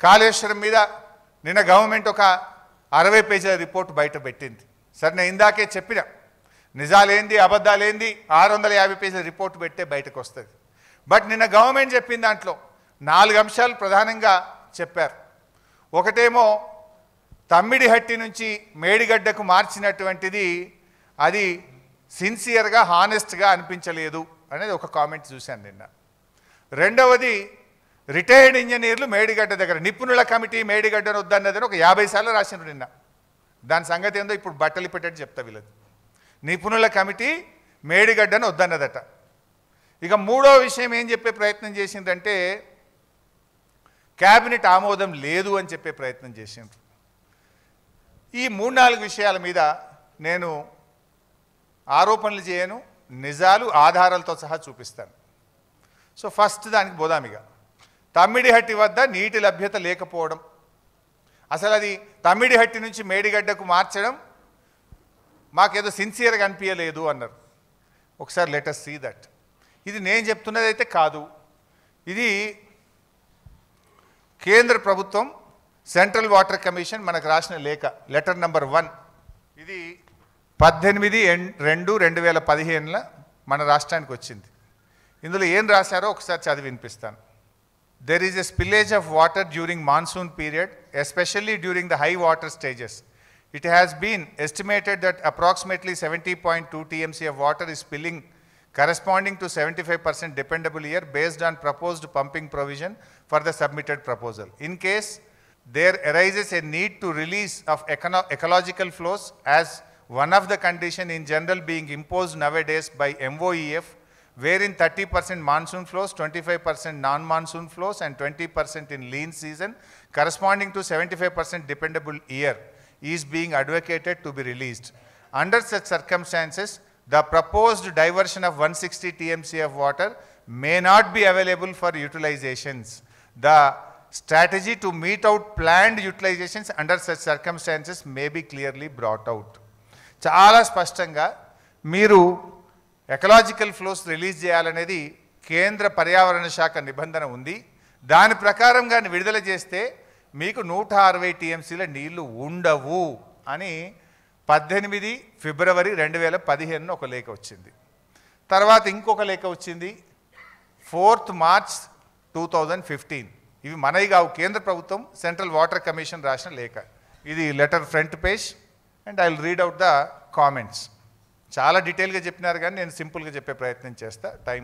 కాళేశ్వరం మీద నిన్న గవర్నమెంట్ ఒక 60 పేజీల రిపోర్ట్ బయట పెట్టింది. సరే, నేను ఇందాకే చెప్పిన నిజాలేంది అబద్ధాలేంది 650 పేజీల రిపోర్ట్ పెట్టే బయటకు వస్తుంది. బట్ నిన్న గవర్నమెంట్ చెప్పిన దాంట్లో 4 అంశాలు ప్రధానంగా చెప్పారు. ఒకటేమో తమ్మిడిహట్టి నుంచి మేడిగడ్డకు మార్చినటువంటిది అది సిన్సియర్గా హానెస్ట్గా అనిపించలేదు అనేది ఒక కామెంట్ చూశాను నిన్న. రెండవది రిటైర్డ్ ఇంజనీర్లు మేడిగడ్డ దగ్గర నిపుణుల కమిటీ మేడిగడ్డను వద్దన్నదని ఒక 50 సార్లు రాసినారు నిన్న. దాని సంగతి ఏందో ఇప్పుడు బట్టలు పెట్టేట్టు చెప్తా వీళ్ళది. నిపుణుల కమిటీ మేడిగడ్డను వద్దన్నదట. ఇక మూడో విషయం ఏం చెప్పే ప్రయత్నం చేసిందంటే క్యాబినెట్ ఆమోదం లేదు అని చెప్పే ప్రయత్నం చేసిండ్రు. ఈ 3-4 విషయాల మీద నేను ఆరోపణలు చేయను, నిజాలు ఆధారాలతో సహా చూపిస్తాను. సో ఫస్ట్ దానికి పోదామిగా. తమ్మిడిహట్టి వద్ద నీటి లభ్యత లేకపోవడం, అసలు అది తమ్మిడిహట్టి నుంచి మేడిగడ్డకు మార్చడం మాకేదో సిన్సియర్గా అనిపించలేదు అన్నారు. ఒకసారి లెట్ us సీ దట్. ఇది నేను చెప్తున్నది అయితే కాదు, ఇది కేంద్ర ప్రభుత్వం సెంట్రల్ వాటర్ కమిషన్ మనకు రాసిన లేఖ, లెటర్ నెంబర్ 1. ఇది 18/2/2015 మన రాష్ట్రానికి వచ్చింది. ఇందులో ఏం రాశారో ఒకసారి చదివి వినిపిస్తాను. There is a spillage of water during monsoon period, especially during the high water stages. It has been estimated that approximately 70.2 TMC of water is spilling, corresponding to 75% dependable year based on proposed pumping provision for the submitted proposal. In case there arises a need to release of ecological flows as one of the condition in general being imposed nowadays by MOEF, wherein 30% monsoon flows, 25% non-monsoon flows and 20% in lean season corresponding to 75% dependable year is being advocated to be released. Under such circumstances, the proposed diversion of 160 TMC of water may not be available for utilizations. The strategy to meet out planned utilizations under such circumstances may be clearly brought out. చాలా స్పష్టంగా మీరు ecological flows release చేయాలనేది కేంద్ర పర్యావరణ శాఖ నిబంధన ఉంది. దాని ప్రకారంగా విడుదల చేస్తే మీకు 160 TMCల నీళ్లు ఉండవు అని 18 ఫిబ్రవరి 2015 ఒక లేఖ వచ్చింది. తర్వాత ఇంకొక లేఖ వచ్చింది 4th మార్చ్ 2015. ఇవి మనవి కావు, కేంద్ర ప్రభుత్వం సెంట్రల్ వాటర్ కమిషన్ రాసిన లేఖ. ఇది letter front page and I will read out the comments. చాలా డీటెయిల్గా చెప్పినారు కానీ నేను సింపుల్గా చెప్పే ప్రయత్నం చేస్తా, time.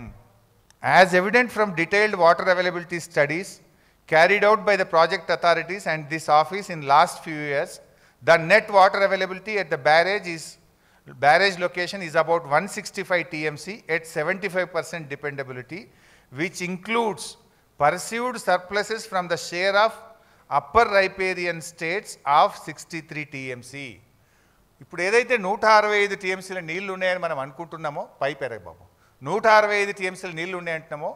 As evident from detailed water availability studies carried out by the project authorities and this office in last few years, the net water availability at the barrage location is about 165 TMC at 75% dependability, which includes perceived surpluses from the share of upper riparian states of 63 TMC. ఇప్పుడు ఏదైతే 165 TMCల నీళ్లు ఉన్నాయని మనం అనుకుంటున్నామో, పైపెరగ బాబు 165 TMCల నీళ్లు ఉన్నాయంటున్నామో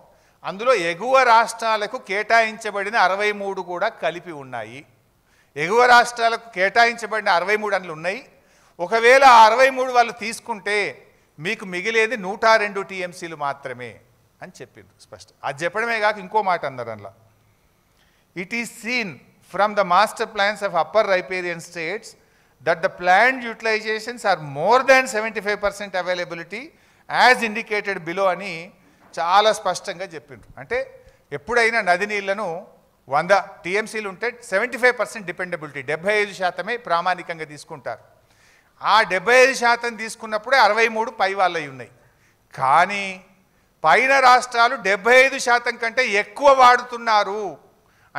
అందులో ఎగువ రాష్ట్రాలకు కేటాయించబడిన 63 కూడా కలిపి ఉన్నాయి. ఎగువ రాష్ట్రాలకు కేటాయించబడిన 63 అందులో ఉన్నాయి. ఒకవేళ 63 వాళ్ళు తీసుకుంటే మీకు మిగిలేది 102 TMCలు మాత్రమే అని చెప్పింది స్పష్టం. అది చెప్పడమే కాక ఇంకో మాట అన్నారు అందులో. It is seen from the master plans of upper riparian states that the planned utilizations are more than 75% availability as indicated below అని చాలా స్పష్టంగా చెప్పిండ్రు. అంటే ఎప్పుడైనా నది నీళ్లను 100 TMCలు ఉంటే 75% డిపెండబిలిటీ, 75% ప్రామాణికంగా తీసుకుంటారు. ఆ 75% తీసుకున్నప్పుడే 63 పై వాళ్ళవి ఉన్నాయి. కానీ పైన రాష్ట్రాలు 75% కంటే ఎక్కువ వాడుతున్నారు.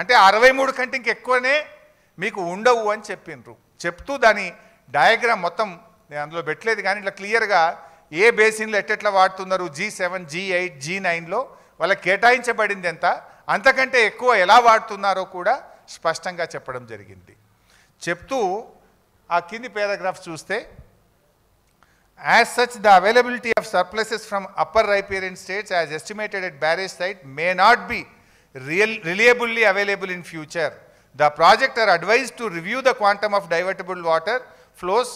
అంటే 63 కంటే ఇంకెక్కువనే మీకు ఉండవు అని చెప్పిండ్రు. చెప్తూ దాని డయాగ్రామ్ మొత్తం నేను అందులో పెట్టలేదు కానీ ఇట్లా క్లియర్గా ఏ బేసిన్లో ఎట్టెట్లా వాడుతున్నారు, G7, G8, G9లో వాళ్ళకి కేటాయించబడింది ఎంత, అంతకంటే ఎక్కువ ఎలా వాడుతున్నారో కూడా స్పష్టంగా చెప్పడం జరిగింది. చెప్తూ ఆ కింది పారాగ్రాఫ్ చూస్తే, as such the availability of surpluses from upper riparian states as estimated at barrage site may not be reliably available in future. The project are advised to review the quantum of divertible water flows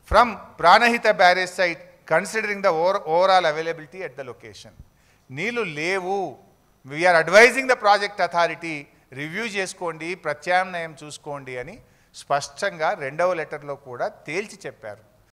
from Pranahita barrage site considering the overall availability at the location. Neelu levu. We are advising the project authority review చేసుకోండి, ప్రత్యామ్నాయం చూసుకోండి అని స్పష్టంగా రెండవ లెటర్లో కూడా తేల్చి చెప్పారు.